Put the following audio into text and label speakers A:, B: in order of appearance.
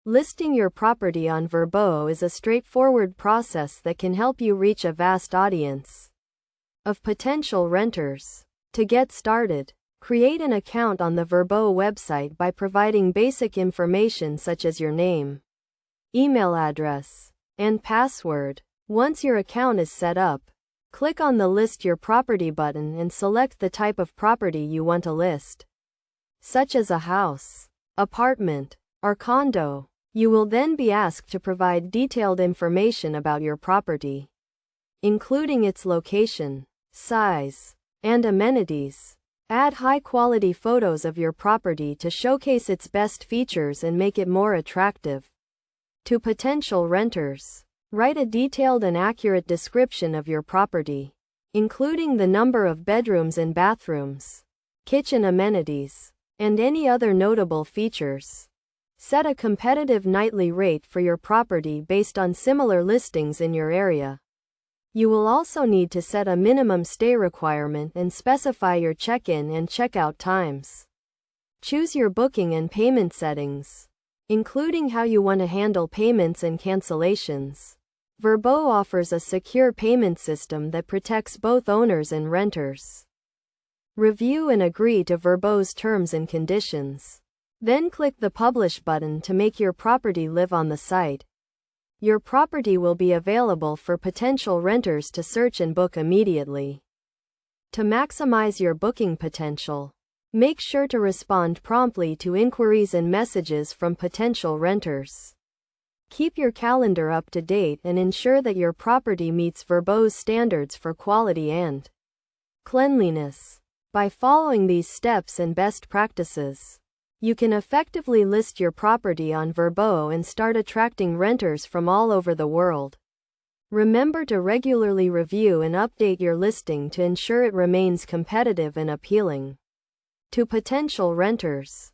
A: Listing your property on Vrbo is a straightforward process that can help you reach a vast audience of potential renters. To get started, create an account on the Vrbo website by providing basic information such as your name, email address, and password. Once your account is set up, click on the List Your Property button and select the type of property you want to list, such as a house, apartment, or condo. You will then be asked to provide detailed information about your property, including its location, size, and amenities. Add high-quality photos of your property to showcase its best features and make it more attractive to potential renters. Write a detailed and accurate description of your property, including the number of bedrooms and bathrooms, kitchen amenities, and any other notable features. Set a competitive nightly rate for your property based on similar listings in your area. You will also need to set a minimum stay requirement and specify your check-in and check-out times. Choose your booking and payment settings, including how you want to handle payments and cancellations. Vrbo offers a secure payment system that protects both owners and renters. Review and agree to Vrbo's terms and conditions. Then click the Publish button to make your property live on the site. Your property will be available for potential renters to search and book immediately. To maximize your booking potential, make sure to respond promptly to inquiries and messages from potential renters. Keep your calendar up to date and ensure that your property meets Vrbo's standards for quality and cleanliness. By following these steps and best practices, you can effectively list your property on Vrbo and start attracting renters from all over the world. Remember to regularly review and update your listing to ensure it remains competitive and appealing to potential renters.